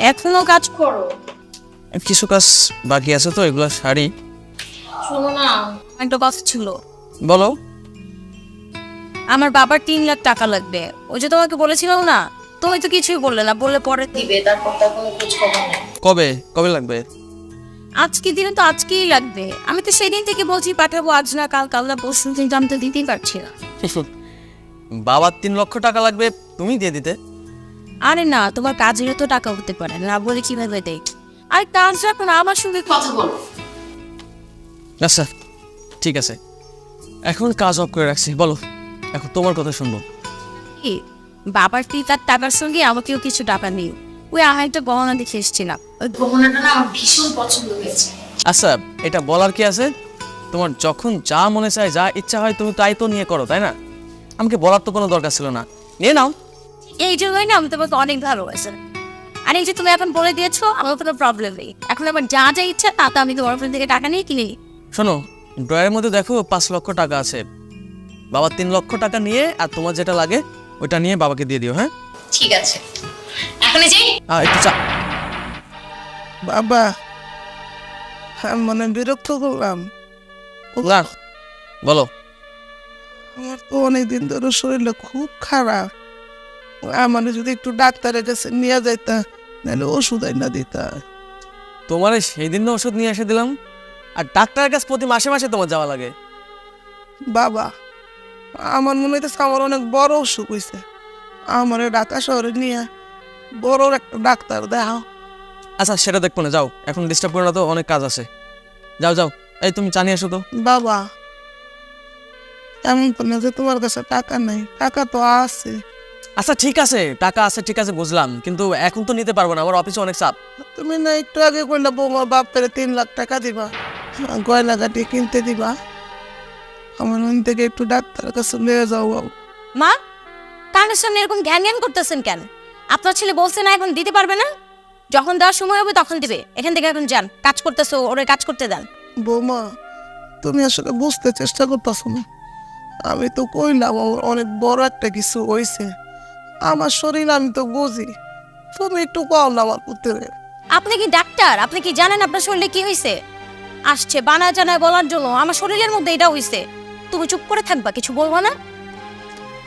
এখনো কাজ করো? কিছু কাজ বাকি আছে তো, এগুলো সারি। শোনো না, একটা কথা ছিল। বলো। আমার বাবার 3 লাখ টাকা লাগবে। ওই যে তোমাকে বলেছিলাম না, তুমি তো কিছুই বললে না, বললে পরে দিবে, তারপর তার কোনো খোঁজ খবর নেই। কবে কবে লাগবে? আজকে দিনে তো আজকেই লাগবে। আমি তো সেদিন থেকে বলছি পাঠাবো, আজ না কাল, কাল না পরশু, কিন্তু আমি তো দিতেই পারছি না। বাবার 3 লক্ষ টাকা লাগবে, তুমি দিয়ে দিতে। আরে না, তোমার কাজেরও তো টাকা হতে পারে না, বলে কিভাবে দেয়? আর কাজ রাখো না, আমার সঙ্গে কথা বলো। আচ্ছা ঠিক আছে, এখন কাজ অফ করে রাখছি। বলো, এখন তোমার কথা শুনবো। কি, বাবার তার টাকার সঙ্গে আমাকেও কিছু টাকা নেই। ওই একটা গহনা দেখে এসেছিলাম, ওই গহনাটা না আমার ভীষণ পছন্দ হয়েছে। আচ্ছা, এটা বলার কি আছে? তোমার যখন যা মনে চায়, যা ইচ্ছা হয়, তুমি তাই তো নিয়ে করো, তাই না? আমাকে বলার তো কোনো দরকার ছিল না, নিয়ে নাও। এই জন্যই না আমি তোমাকে অনেক ভালোবাসি। আর এই যে তুমি এখন বলে দিয়েছো, আমার কোনো প্রবলেম নেই। এখন আমার যা যা ইচ্ছা তা তো আমি তোমার ওখান থেকে টাকা নিয়ে কিনে নিই। শোনো, ড্রয়ের মধ্যে দেখো 5 লক্ষ টাকা আছে। বাবা 3 লক্ষ টাকা নিয়ে, আর তোমার যেটা লাগে ওইটা নিয়ে বাবাকে দিয়ে দিও। হ্যাঁ ঠিক আছে, এখন যাই। একটু চা। বাবা, আমি মনে বিরক্ত করলাম। না, বলো। আমার তো অনেকদিন ধরে শরীরটা খুব খারাপ। আমার যদি একটু ডাক্তারের কাছে নিয়ে যাইতা, নাহলে ওষুধ না দিতা। তোমার সেই দিন ওষুধ নিয়ে এসে দিলাম, আর ডাক্তারের কাছে প্রতি মাসে মাসে তোমার যাওয়া লাগে। বাবা, আমার মনে হইতেছে আমার অনেক বড় অসুখ হয়েছে। আমার ঢাকা শহরে নিয়ে বড় একটা ডাক্তার দেখাও। আচ্ছা, সেটা দেখবো না, যাও। এখন ডিস্টার্ব করো না তো, অনেক কাজ আছে। যাও যাও, এই তুমি চা নিয়ে এসো তো। বাবা, এমন তো না যে তোমার কাছে টাকা নাই, টাকা তো আছে। আচ্ছা ঠিক আছে, টাকা আছে, ঠিক আছে বুঝলাম, কিন্তু এখন তো নিতে পারবো না, আমার অফিসে অনেক চাপ। তুমি না একটু আগে কইলা বৌমার বাপের 3 লাখ টাকা দিবা, গয়না গাটি কিনতে দিবা। আমার মন থেকে একটু ডাক্তারের কাছে নিয়ে যাও বাবু। মা, কানের সামনে এরকম জ্ঞান জ্ঞান করতেছেন কেন? আপনার ছেলে বলছে না এখন দিতে পারবে না, যখন দেওয়ার সময় হবে তখন দিবে। এখান থেকে এখন যান, কাজ করতেছো, ওরে কাজ করতে দেন। বৌমা, তুমি আসলে বুঝতে চেষ্টা করতেছো না। আমি তো কইলাম আমার অনেক বড় একটা কিছু হয়েছে। আমার শরীর আমি তো বুঝি, তুমি একটু কও না আমার পুত্রে। আপনি কি ডাক্তার? আপনি কি জানেন আপনার শরীরে কি হয়েছে? আসছে বানা জানায় বলার জন্য আমার শরীরের মধ্যে এটা হয়েছে। তুমি চুপ করে থাকবা, কিছু বলবো না?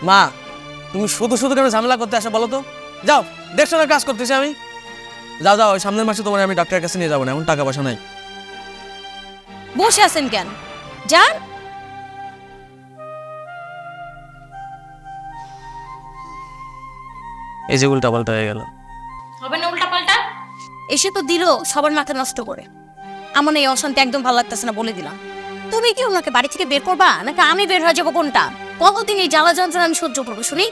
মা, তুমি শুধু শুধু কেন ঝামেলা করতে আসা বলো তো? যাও, 150 কাজ করতেছি আমি। যাও যাও, ওই সামনের মাসে তোমার আমি ডাক্তারের কাছে নিয়ে যাবো না, এখন টাকা পয়সা নাই। বসে আছেন কেন? যান। এই যে উল্টা পাল্টা হয়ে গেল। হবে না উল্টা পাল্টা? এসে তো দিল সবার মাথা নষ্ট করে। আমার এই অশান্তি একদম ভালো লাগতেছে না, বলে দিলাম। তুমি কি ওনাকে বাড়ি থেকে বের করবা, নাকি আমি বের হয়ে যাবো? কোনটা? কতদিন এই জ্বালা যন্ত্রণা আমি সহ্য করবো শুনি?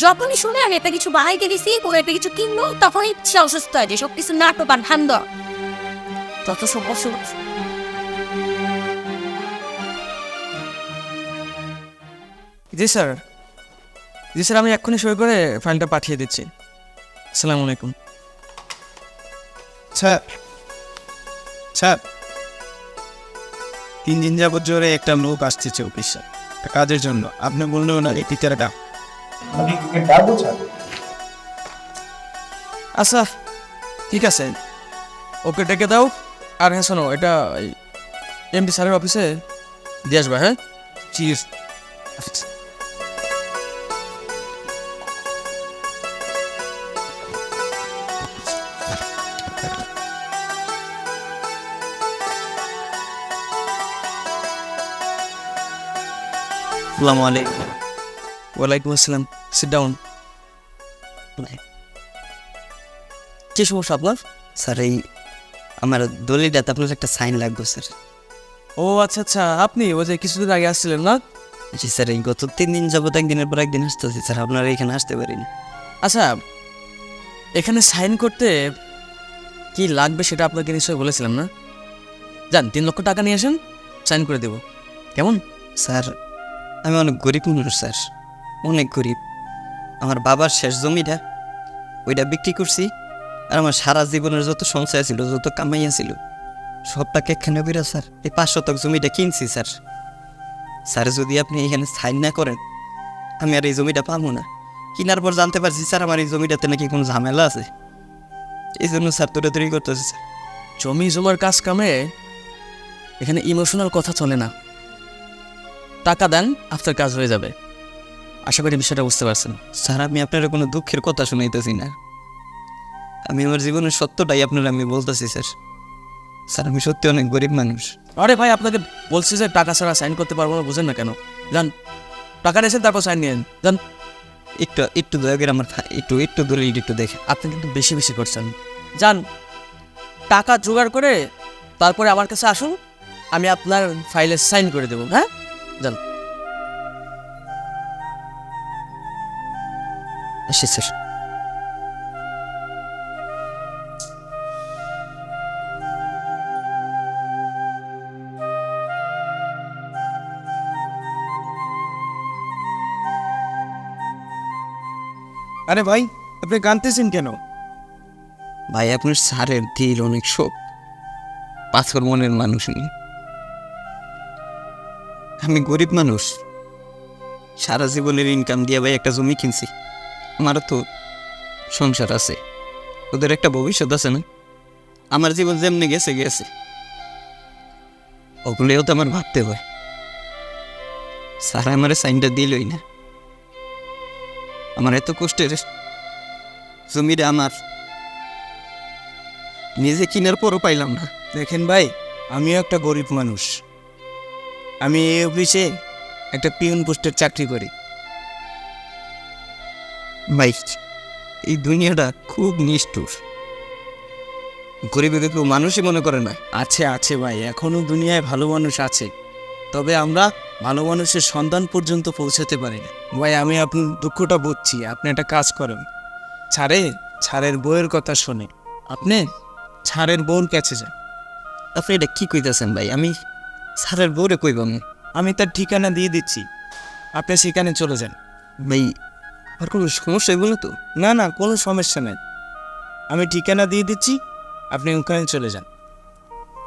যখনই শুনে আমি একটা কিছু বানাইতে দিছি, কোনো একটা কিছু কিনবো, তখনই সে অসুস্থ হয়, যে সব কিছু নাটক আর ধান্দ, যত সব অসুখ। জি স্যার, জি স্যার, আমি এক্ষুনি সই করে ফাইলটা পাঠিয়ে দিচ্ছি। আসসালামু আলাইকুম। স্যার, স্যার, 3 দিন যাবত জোরে একটা লোক আসতেছে অফিসে কাজের জন্য। আপনি বললেও না এই টিচারটা। আচ্ছা ঠিক আছে, ওকে ডেকে দাও। আর হ্যাঁ শোনো, এটা এমডি স্যারের অফিসে দিয়ে আসবা। হ্যাঁ চিজ। আসসালামু আলাইকুম। ওয়ালাইকুম আসসালাম, সিট ডাউন। কি সমস্যা আপনার? স্যার, এই আমার দলিলটাতে আপনার একটা সাইন লাগবে স্যার। ও আচ্ছা আচ্ছা, আপনি ওই যে কিছুদিন আগে আসছিলেন না? জি স্যার, এই গত 3 দিন যাবত একদিনের পর একদিন আসতেছি স্যার, আপনারা এখানে আসতে পারিনি। আচ্ছা, এখানে সাইন করতে কি লাগবে সেটা আপনাকে নিশ্চয়ই বলেছিলাম না? যান, 3 লক্ষ টাকা নিয়ে আসেন, সাইন করে দেব। কেমন? স্যার, আমি অনেক গরিব মানুষ স্যার, অনেক গরিব। আমার বাবার শেষ জমিটা ওইটা বিক্রি করছি, আর আমার সারা জীবনের যত সঞ্চয় ছিল, যত কামাইয়া ছিল, সব টাকা এখানে বেরো স্যার এই 5 শতক জমিটা কিনছি স্যার। স্যার, যদি আপনি এখানে সাইন না করেন, আমি আর এই জমিটা পাবো না। কেনার পর জানতে পারছি স্যার, আমার এই জমিটাতে নাকি কোনো ঝামেলা আছে। এই জন্য স্যার দৌড়াদৌড়ি করতেছে স্যার। জমি জমার কাজ কামে এখানে ইমোশনাল কথা চলে না। টাকা দেন, আফটার কাজ হয়ে যাবে। আশা করি বিষয়টা বুঝতে পারছেন। স্যার আমি আপনারা কোনো দুঃখের কথা শুনাইতেছি না, আমি আমার জীবনের সত্যটাই আপনারা আমি বলতেছি স্যার। স্যার আমি সত্যি অনেক গরিব মানুষ। আরে ভাই, আপনাকে বলছি যে টাকা ছাড়া সাইন করতে পারবো না, বুঝেন না কেন? যান, টাকা নিয়েছেন, তারপর সাইন নিয়েন, যান। একটু একটু দয়া করে আমার একটু দলিল একটু দেখে। আপনি কিন্তু বেশি বেশি করছেন। যান, টাকা জোগাড় করে তারপরে আমার কাছে আসুন, আমি আপনার ফাইলে সাইন করে দেবো। হ্যাঁ, যান। আসি স্যার। আরে ভাই, আপনি কাঁদতেছেন কেন? ভাই আপনার স্যারের দিল অনেক শোক, পাথর মনের মানুষ উনি। আমি গরিব মানুষ, সারা জীবনের ইনকাম দিয়ে ভাই একটা জমি কিনছি। আমারও তো সংসার আছে, ওদের একটা ভবিষ্যৎ আছে না? আমার জীবন যেমনি গেছে গেছে, ওগুলোও তো আমার ভাবতে হয়। স্যার আমার সাইনটা দিলই না। আমার এত কষ্টের জমিটা আমার নিজে কিনার পরও পাইলাম না। দেখেন ভাই, আমিও একটা গরিব মানুষ। আমি এই অফিসে একটা পিয়ন পোস্টের চাকরি করি। ভাই এই দুনিয়াটা খুব নিষ্ঠুর, গরিবকে কেউ মানুষই মনে করে না। আছে আছে ভাই, এখনো দুনিয়ায় ভালো মানুষ আছে, তবে আমরা ভালো মানুষের সন্ধান পর্যন্ত পৌঁছাতে পারি না। ভাই আমি আপনার দুঃখটা বুঝছি, আপনি একটা কাজ করেন, ছাড়ের বউয়ের কথা শোনে আপনি ছাড়ের বউর কাছে যান। আপনি এটা কি কইতেছেন ভাই? আমি স্যারের বউরে কইব আমি তার ঠিকানা দিয়ে দিচ্ছি, আপনি সেখানে চলে যান। ভাই আর কোনো সমস্যা এগুলো তো? না না, কোনো সমস্যা নেই, আমি ঠিকানা দিয়ে দিচ্ছি, আপনি ওখানে চলে যান।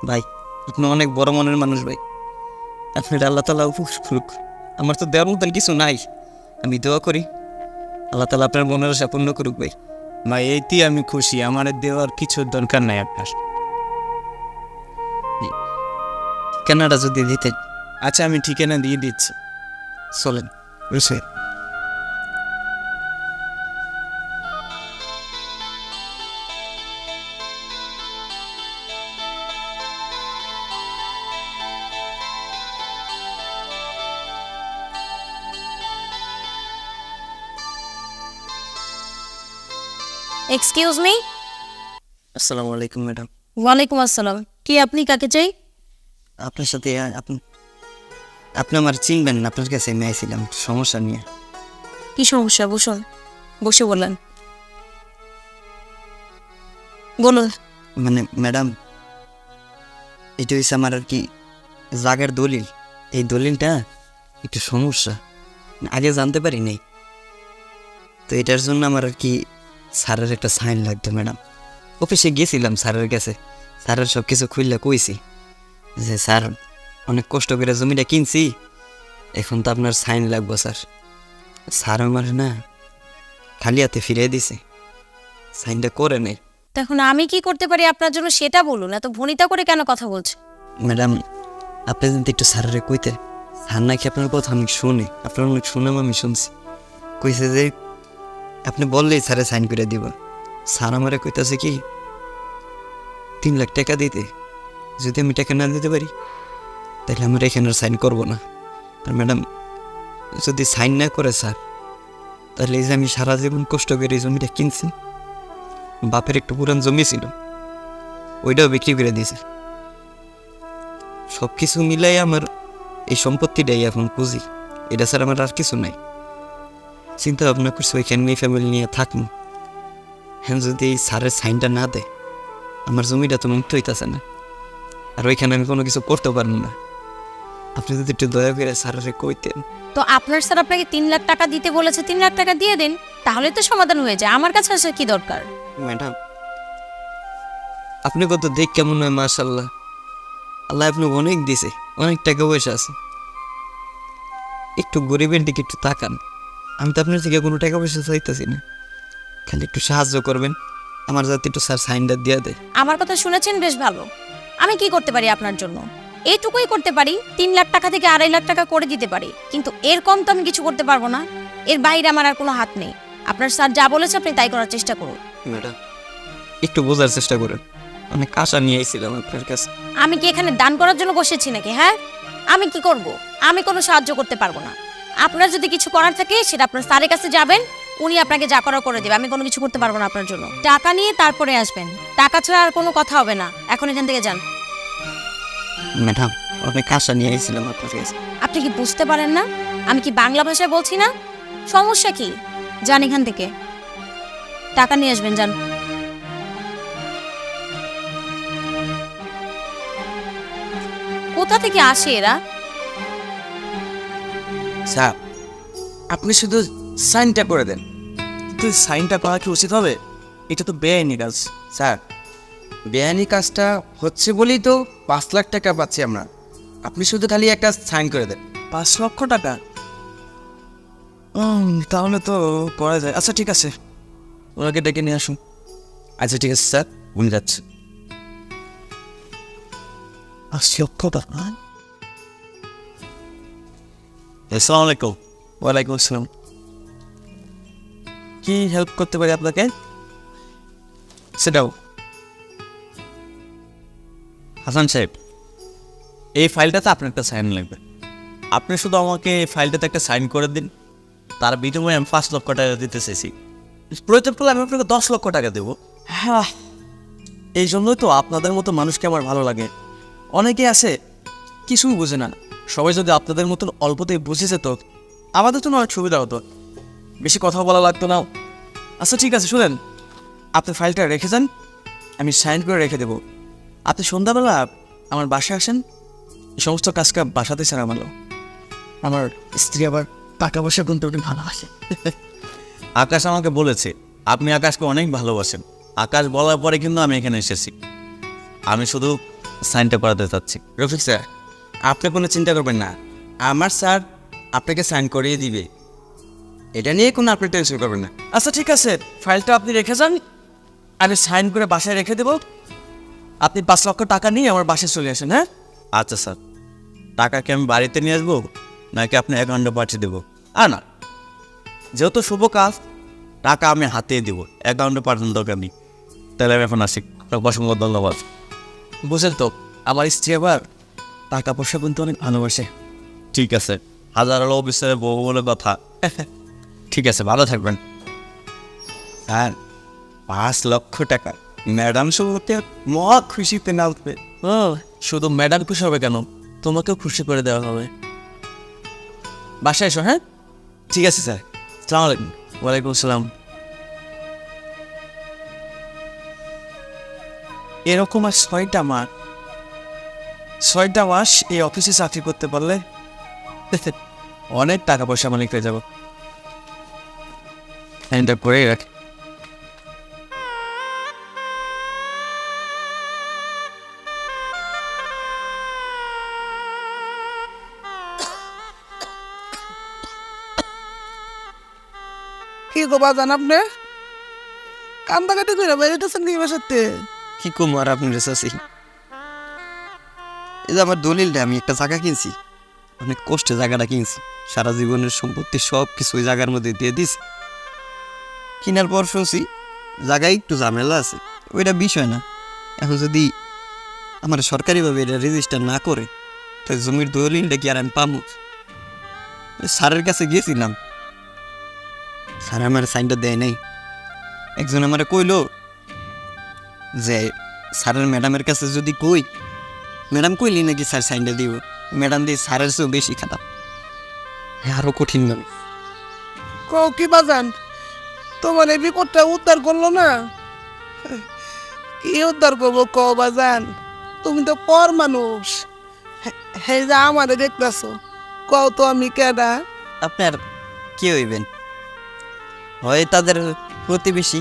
ভাই আপনি অনেক বড় মনের মানুষ ভাই, আপনার আল্লাহ তালা উপকার করুক। আমার তো দেওয়ার মতন কিছু নাই, আমি দোয়া করি আল্লাহ তালা আপনার মনের আশা পূর্ণ করুক ভাই। ভাই এইটি আমি খুশি, আমার দেওয়ার কিছুর দরকার নাই আপনার। ঠিকানাটা যদি দিতেন। আচ্ছা আমি ঠিকানা দিয়ে দিচ্ছি, চলেন। বুঝছে? Excuse me. আসসালামু আলাইকুম ম্যাডাম। ওয়ালাইকুম আসসালাম। কি আপনি কাকে চাই? আপনার সাথে আপনি আমার চিনবেন না, আপনার কাছে আমি আইছিলাম সমস্যা নিয়ে। কি সমস্যা? বসুন, বসে বললেন, বলুন। মানে ম্যাডাম, এটা হচ্ছে আমার আর কি জাগার দলিল। এই দলিলটা একটু সমস্যা, আগে জানতে পারি নাই, তো এটার জন্য আমার আর কি স্যারের একটা সাইন লাগতো ম্যাডাম। অফিসে গেছিলাম স্যারের কাছে, স্যারের সব কিছু খুললে কইছি যে স্যার অনেক কষ্ট করে জমিটা কিনছি, এখন তো আপনার সাইন লাগবো স্যার। স্যার আমার না খালি হাতে ফিরিয়ে দিছে, সাইনটা করে নেই। তখন আমি কি করতে পারি আপনার জন্য সেটা বলুন, এত ভনিতা করে কেন কথা বলছে? ম্যাডাম আপনি যদি একটু স্যারের কইতে, স্যার নাকি আপনার কথা আমি শুনি, আপনার অনেক শুনাম আমি শুনছি, কইছে যে আপনি বললেই স্যারে সাইন করে দিব। স্যার আমারে কইতাছে কি 3 লাখ টাকা দিতে, যদি আমি টাকা না দিতে পারি তাহলে আমার এখানে সাইন করবো না। আর ম্যাডাম যদি সাইন না করে স্যার, তাহলে এই যে আমি সারা জীবন কষ্ট করে এই জমিটা কিনছি, বাপের একটু পুরান জমি ছিল ওইটাও বিক্রি করে দিয়েছে, সব কিছু মিলাই আমার এই সম্পত্তিটাই এখন পুঁজি, এটা স্যার আমার আর কিছু নাই। চিন্তা ভাবনা করছি ওইখানে ফ্যামিলি নিয়ে থাকবো, হ্যাঁ যদি এই স্যারের সাইনটা না দেয় আমার জমিটা তো মুক্ত হইতেছে না, আর ওইখানে আমি কোনো কিছু করতে পারবো না। আপনি যদি একটু দয়া করে স্যারের কইতেন। তো আপনার স্যার আপনাকে 3 লাখ টাকা দিতে বলেছে, 3 লাখ টাকা দিয়ে দিন, তাহলে তো সমাধান হয়ে যায়। আমার কাছে আসার কি দরকার? ম্যাডাম আপনি কত দেখ কেমন হয়, মাশাল্লাহ, আল্লাহ আপনাকে অনেক দিছে, অনেক টাকা পয়সা আছে, একটু গরিবের দিকে একটু তাকান। আমি তো আপনার থেকে কোনো টাকা পয়সা চাইতেছি না, খালি একটু সাহায্য করবেন, আমার যাতে একটু স্যার সাইনটা দিয়ে দেয়। আমার কথা শুনেছেন বেশ ভালো। আমি কি করতে পারি আপনার জন্য? এইটুকুই করতে পারি, 3 লাখ টাকা থেকে 2.5 লাখ টাকা করে দিতে পারি, কিন্তু এর কম তো আমি কিছু করতে পারবো না। এর বাইরে আমার আর কোনো হাত নেই। আপনার স্যার যা বলেছে আপনি তাই করার চেষ্টা করুন। ম্যাডাম একটু বোঝার চেষ্টা করুন, অনেক আশা নিয়ে এসেছিলাম আপনার কাছে। আমি কি এখানে দান করার জন্য বসেছি নাকি? হ্যাঁ, আমি কি করব? আমি কোনো সাহায্য করতে পারবো না। আপনার যদি কিছু করার থাকে সেটা আপনার স্যারের কাছে যাবেন, উনি আপনাকে যা করার করে দেবে। আমি কোনো কিছু করতে পারবো না আপনার জন্য। টাকা নিয়ে তারপরে আসবেন, টাকা ছাড়া আর কোনো কথা হবে না। এখন এখান থেকে যান। ম্যাডাম অনেক আশা নিয়ে এসেছিলাম আপনার কাছে। আপনি কি বুঝতে পারেন না আমি কি বাংলা ভাষায় বলছি না? সমস্যা কি? যান এখান থেকে, টাকা নিয়ে আসবেন, যান। কোথা থেকে আসে এরা? স্যার আপনি শুধু সাইনটা করে দেন। কিন্তু সাইনটা করা কি উচিত হবে? এটা তো বেআইনি কাজ। স্যার বেআইনি কাজটা হচ্ছে বলেই তো 5 লাখ টাকা পাচ্ছি আমরা। আপনি শুধু খালি একটা সাইন করে দেন। 5 লক্ষ টাকা? তাহলে তো করা যায়। আচ্ছা ঠিক আছে, ওনাকে ডেকে নিয়ে আসুন। আচ্ছা ঠিক আছে স্যার, উনি যাচ্ছে। 5 লক্ষ টাকা? আসসালামু আলাইকুম। ওয়ালাইকুম আসসালাম। কি হেল্প করতে পারি আপনাকে? সেটাও হাসান সাহেব, এই ফাইলটাতে আপনার একটা সাইন লাগবে। আপনি শুধু আমাকে এই ফাইলটাতে একটা সাইন করে দিন, তার বিনিময়ে আমি 5 লক্ষ টাকা দিতে চাইছি। প্রয়োজন পড়লে আমি আপনাকে 10 লক্ষ টাকা দেবো। হ্যাঁ, এই জন্যই তো আপনাদের মতো মানুষকে আমার ভালো লাগে। অনেকে আছে কিছুই বোঝে না। সবাই যদি আপনাদের মতন অল্পতেই বুঝে যেত, আমাদের জন্য অনেক সুবিধা হতো, বেশি কথা বলা লাগতো না। আচ্ছা ঠিক আছে, শুনেন, আপনি ফাইলটা রেখে যান, আমি সাইন করে রেখে দেবো। আপনি সন্ধ্যাবেলা আমার বাসায় আসেন, এই সমস্ত কাজটা বাসাতে ছাড়া ভালো। আমার স্ত্রী আবার টাকা পয়সা গুনতে অনেক ভালোবাসে। আকাশ আমাকে বলেছে আপনি আকাশকে অনেক ভালোবাসেন। আকাশ বলার পরে কিন্তু আমি এখানে এসেছি। আমি শুধু সাইনটা করাতে চাচ্ছি। রফিক স্যার, আপনি কোনো চিন্তা করবেন না, আমার স্যার আপনাকে সাইন করিয়ে দিবে। এটা নিয়ে কোনো আপনি টেনশন করবেন না। আচ্ছা ঠিক আছে, ফাইলটা আপনি রেখে যান, আমি সাইন করে বাসায় রেখে দেবো। আপনি 5 লক্ষ টাকা নিয়ে আমার বাসায় চলে আসেন। হ্যাঁ আচ্ছা স্যার, টাকা কি আমি বাড়িতে নিয়ে আসবো নাকি আপনি অ্যাকাউন্টে পাঠিয়ে দেবো? না, যেহেতু শুভ কাজ, টাকা আমি হাতিয়ে দেবো, অ্যাকাউন্টে পাঠানোর দরকার নেই। তাহলে আমি এখন আসি। অসংখ্য ধন্যবাদ। বুঝেন তো, আমার স্ত্রী আবার টাকা পয়সা কিন্তু অনেক ভালোবাসে। ঠিক আছে, হাজার অফিসের বউ বলে কথা। ঠিক আছে, ভালো থাকবেন। স্যার 5 লক্ষ টাকা ম্যাডাম শুভতে মহা খুশিতে নাচবে। শুধু ম্যাডাম খুশি হবে কেন, তোমাকেও খুশি করে দেওয়া হবে। বাসায় এসো। হ্যাঁ ঠিক আছে স্যার, আসসালামু আলাইকুম। ওয়ালাইকুম আসসালাম। এরকম আর 6টা মাস এই অফিসে চাকরি করতে পারলে অনেক টাকা পয়সা মালিক হয়ে যাব। হ্যান্ডটা করে রাখ। কি গো বাজান, আপনি কান্দাকাটি করে বেরিয়েছেন কি বাসাতে? কি কম আর আপনার চাষি, এই যে আমার দলিলটা, আমি একটা জায়গা কিনছি, অনেক কষ্টে জায়গাটা কিনছি, সারা জীবনের সম্পত্তি সব কিছু ওই জায়গার মধ্যে দিয়ে দিস। কেনার পর শুনছি জায়গায় একটু ঝামেলা আছে, ওইটা বিষয় না। এখন যদি আমার সরকারিভাবে এটা রেজিস্টার না করে, তো জমির দলিলটা কি আর আমি পাবো? স্যারের কাছে গিয়েছিলাম, স্যার আমার সাইনটা দেয় নাই। একজন আমার কইলো যে স্যারের ম্যাডামের কাছে যদি কই, ম্যাডাম কইলি নাকি স্যার সাইনটা দিব। ম্যাডাম দিয়ে স্যারের চেয়েও বেশি খারাপ, আরও কঠিন নামে। কও কি বাজান, তোমার এই বিপদটা উদ্ধার করলো না? কি উদ্ধার করবো কও বাজান, তুমি তো পর মানুষ। হে যা আমারে দেখতেছো, কও তো আমি কেডা? আপনার কে হইবেন? হয় তাদের প্রতিবেশী,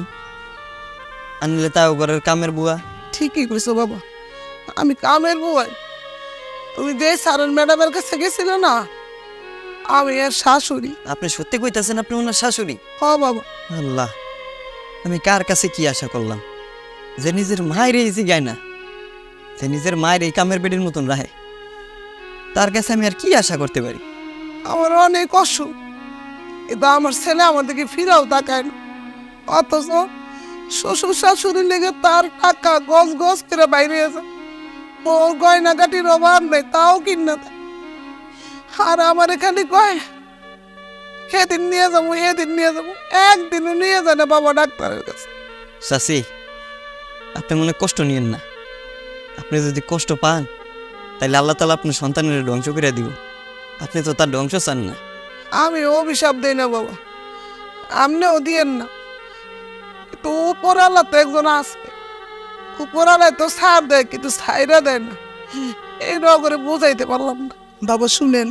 আনলে তাও ঘরের কামের বুয়া। ঠিকই কইছো বাবা, আমি কামের বুয়াই। তুমি যে সারন ম্যাডামের কাছে গেছিলে না, আমি এর শাশুড়ি। আপনি সত্যি কইতাছেন আপনি ওনার শাশুড়ি? হ বাবা। আল্লাহ, আমি কার কাছে কি আশা করলাম? যে নিজের মায়ের এই জিগায় না, যে নিজের মায়ের এই কামের বেডির মতন রাহে, তার কাছে আমি আর কি আশা করতে পারি? আমার অনেক অসুখ, কিন্তু আমার ছেলে আমাদেরকে ফিরাও তাকায় না। অথচ শ্বশুর শাশুড়ি লেগে তার টাকা গজ গজ করে বাইরে আছে, ওর গয়নাগাটির অভাব নেই, তাও কিনা দেয়। আর আমার এখানে কয় সেদিন নিয়ে যাবো, সেদিন নিয়ে যাবো, একদিনও নিয়ে যায় না বাবা ডাক্তারের কাছে। চাচি, আপনি মনে কষ্ট নিয়েন না। আপনি যদি কষ্ট পান তাহলে আল্লাহ তাআলা আপনার সন্তানের ধ্বংস করে দিব। আপনি তো তার ধ্বংস চান না। আমি অভিশাপ দেই না বাবা, আপনিও দিয়েন না, কিন্তু উপর আল্লাহ তো একজন আছে, উপর আল্লাহ তো ছাড় দেয় কিন্তু ছাইরা দেয় না। এই নগরে বোঝাইতে পারলাম না। বাবা শুনেন,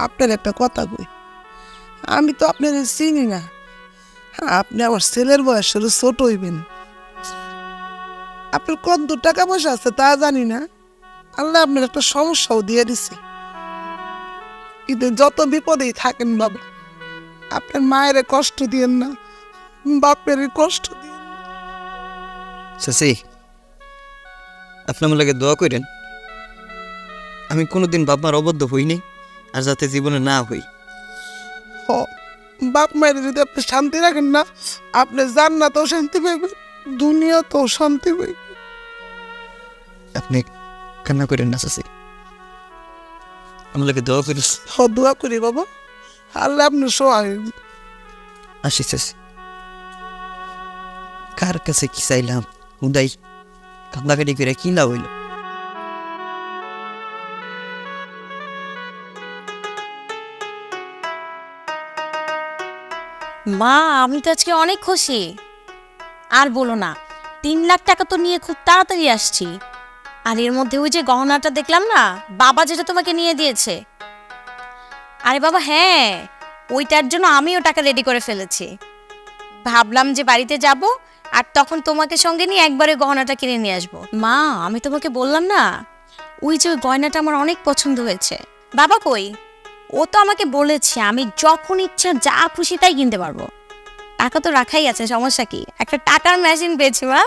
আপনার একটা কথা কই, আমি তো আপনার চিনি না, আপনি আমার ছেলের বয়সের ছোট হইবেন। আপনার কত টাকা পয়সা আছে তা জানি না, আল্লাহ আপনার একটা সমস্যাও দিয়ে দিছে, কিন্তু যত বিপদেই থাকেন বাবা, আপনার মায়ের কষ্ট দিয়েন না, বাপের কষ্ট দিয়েন না। চাচি, আপনি আমার লাগে দোয়া করেন আমি কোনোদিন বাপ মার অবদ্ধ হইনি, আর যাতে জীবনে না হই। হ, বাপ মায়ের যদি আপনি শান্তি রাখেন না, আপনি জান্নাতেও শান্তি পাইবেন, দুনিয়াতেও শান্তি পাইবেন। আপনি কান্না করেন না চাচি, আমার লাগে দোয়া করিস। হ, দোয়া করি বাবা, আল্লাহ আপনার সহায় হইবেন। আসি চাচি, কার কাছে কি চাইলাম, হুদাই কান্দাকাটি করে কি লাভ হইল? মা, আমি তো আজকে অনেক খুশি। আর বলো না, 3 লাখ টাকা তো নিয়ে খুব তাড়াতাড়ি আসছি। আর এর মধ্যে ওই যে গহনাটা দেখলাম না, বাবা যেটা তোমাকে নিয়ে দিয়েছে। আরে বাবা হ্যাঁ, ওইটার জন্য আমিও টাকা রেডি করে ফেলেছি। ভাবলাম যে বাড়িতে যাব আর তখন তোমাকে সঙ্গে নিয়ে একবারে গহনাটা কিনে নিয়ে আসবো। মা, আমি তোমাকে বললাম না, ওই যে ওই গয়নাটা আমার অনেক পছন্দ হয়েছে। বাবা কই? ও তো আমাকে বলেছে আমি যখন ইচ্ছা যা খুশি তাই কিনতে পারবো। টাকা তো রাখাই আছে, সমস্যা কি? একটা টাকার মেশিন পেয়েছি মা।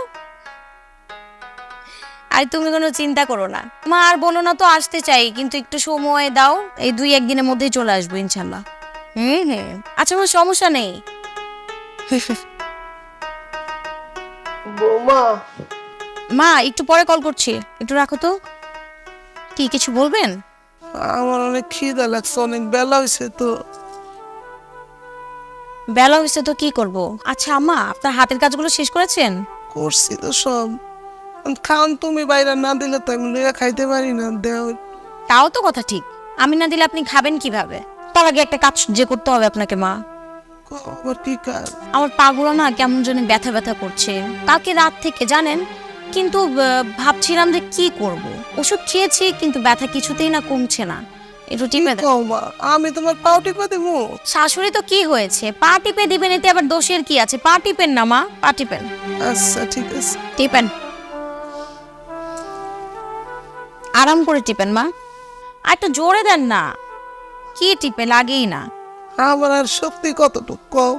আর তুমি কোনো চিন্তা করো না মা। আর বলো না তো আসতে চাই, কিন্তু একটু সময় দাও, এই 2-1 দিনের মধ্যেই চলে আসবো ইনশাল্লাহ। হুম, আচ্ছা কোনো সমস্যা নেই। বৌমা, মা একটু পরে কল করছি, একটু রাখো তো। কি কিছু বলবেন? আমার অনেক খিদা লাগছে, অনেক বেলা হয়েছে তো। বেলা হয়েছে তো কি করব। আচ্ছা আম্মা, আপনার হাতের কাজগুলো শেষ করেছেন? করছি তো সব, খান তুমি বাইরে না দিলে তো আমি লইয়া খাইতে পারি না। দেও, তাও তো কথা ঠিক, আমি না দিলে আপনি খাবেন কিভাবে? তার আগে একটা কাজ যে করতে হবে আপনাকে মা। আবার কি কাজ? আমার পাগুলো না কেমন যেন ব্যথা ব্যথা করছে কালকে রাত থেকে, জানেন। কিন্তু ভাবছিলাম যে কি করব। ওষুধ খেয়েছি কিন্তু ব্যথা কিছুতেই না কমছে না। একটু টিপে দেন। বৌমা, আমি তোমার পাও টিপা দেবো? শাশুড়ি তো কি হয়েছে, পা টিপে দিবেন, এতে আবার দোষের কি আছে? পা টিপেন না মা, পা টিপেন। আচ্ছা ঠিক আছে। টিপেন, আরাম করে টিপেন মা। আর একটু জোরে দেন না, কি টিপে লাগেই না। আমার আর শক্তি কতটুক কও,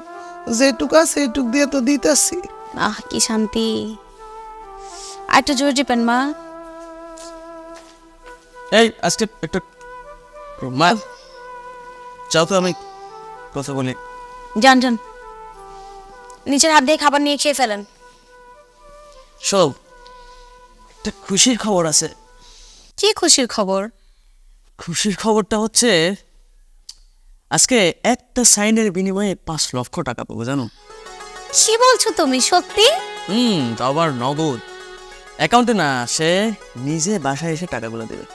যেটুক আছে এটুক দিয়ে তো দিতেছি। আহ কি শান্তি। আর একটু জোরে টিপেন মা। এই আজকে একটা মা, চাও তো আমি কথা বলি? যান যান, নিচের হাত দিয়ে খাবার নিয়ে খেয়ে ফেলেন। শোনো, একটা খুশির খবর আছে। কি খুশির খবর? খুশির খবরটা হচ্ছে আজকে একটা সাইনের বিনিময়ে 5 লক্ষ টাকা পাবো, জানো? কি বলছো তুমি, সত্যি? তো আবার নগদ, অ্যাকাউন্টে না, সে নিজে বাসায় এসে টাকাগুলো দেবে।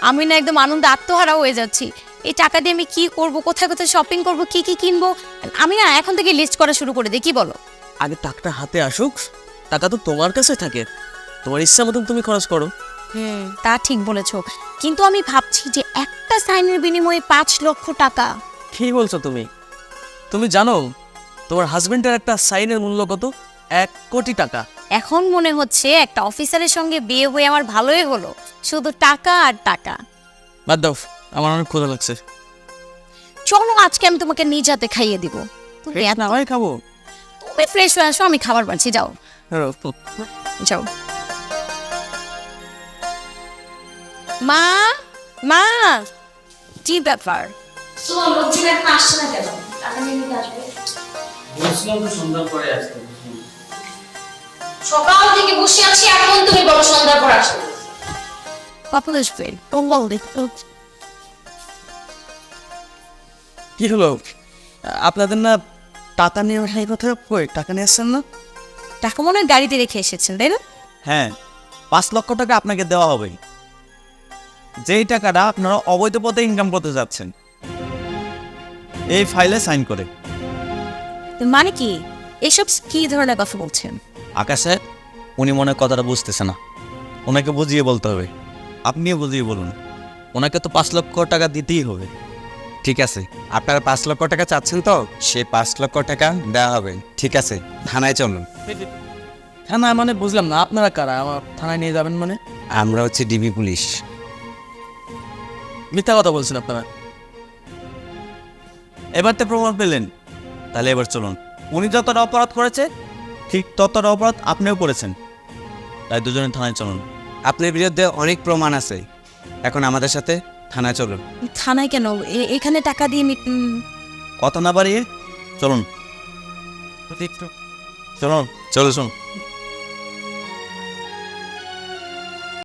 আমি না একদম আনন্দে আত্মহারা হয়ে যাচ্ছি। এই টাকা দিয়ে আমি কি করব, কোথায় কোথায় শপিং করব, কি কি কিনবো, আমি না এখন থেকে লিস্ট করা শুরু করে দিই। কি বলো? আগে টাকাটা হাতে আসুক, টাকা তো তোমার কাছে থাকে, তোমার ইচ্ছা মতন তুমি খরচ করো। তা ঠিক বলেছো, কিন্তু আমি ভাবছি যে একটা সাইনের বিনিময়ে 5 লক্ষ টাকা। কি বলছো তুমি? তুমি জানো তোমার হাজবেন্ডের একটা সাইনের মূল্য কত? 1 কোটি টাকা। এখন মনে হচ্ছে একটা অফিসারের সঙ্গে বিয়ে হয়ে আমার ভালোই হলো, শুধু টাকা আর টাকা। বাদ দাও, আমার অনেক ক্ষুধা লাগছে। চলো আজকে আমি তোমাকে নিজ হাতে খাইয়ে দিব। তুমি না ভাই খাবো। ফ্রেশ হয়ে আসো, আমি খাবার বাড়ছি, যাও। যাও। মা, মা, কি ব্যাপার? তোমার লোকজন এখন আসছে না কেন? টাকা নিয়ে নিতে আসবে। সকাল থেকে বসে আছি, এখন তুমি বড় সন্ধ্যার পর আসবে। পাপা আসবে, কম্বল দেখো। কি হলো আপনাদের না টাকা নিয়ে আসার কথা, কই টাকা নিয়ে আসছেন না? টাকা মনে হয় গাড়িতে রেখে এসেছেন, তাই না? হ্যাঁ, 5 লক্ষ টাকা আপনাকে দেওয়া হবে, যেই টাকাটা আপনারা অবৈধ পথে ইনকাম করতে যাচ্ছেন। এই ফাইলে সাইন করে। মানে কি এসব কি ধরনের কথা বলছেন? আকাশে উনি মনে হয় কথাটা বুঝতেছে না, ওনাকে বুঝিয়ে বলতে হবে। আপনিও বুঝিয়ে বলুন, ওনাকে তো 5 লক্ষ টাকা দিতেই হবে। ঠিক আছে, আপনারা 5 লক্ষ টাকা চাচ্ছেন তো, সে 5 লক্ষ টাকা দেওয়া হবে। ঠিক আছে, থানায় চলুন। থানা মানে বুঝলাম না, আপনারা কারা আমার থানায় নিয়ে যাবেন মানে? আমরা হচ্ছে ডিবি পুলিশ। মিথ্যা কথা বলছেন আপনারা। এবার তো প্রমাণ পেলেন, তাহলে এবার চলুন। উনি যতটা অপরাধ করেছে ঠিক ততটা অপরাধ আপনিও করেছেন, তাই দুজনে থানায় চলুন। আপনার বিরুদ্ধে অনেক প্রমাণ আছে, এখন আমাদের সাথে থানায় চলুন। থানায় কেন? এখানে টাকা দিয়ে কথা না বাড়িয়ে চলুন, চলুন। চলুন।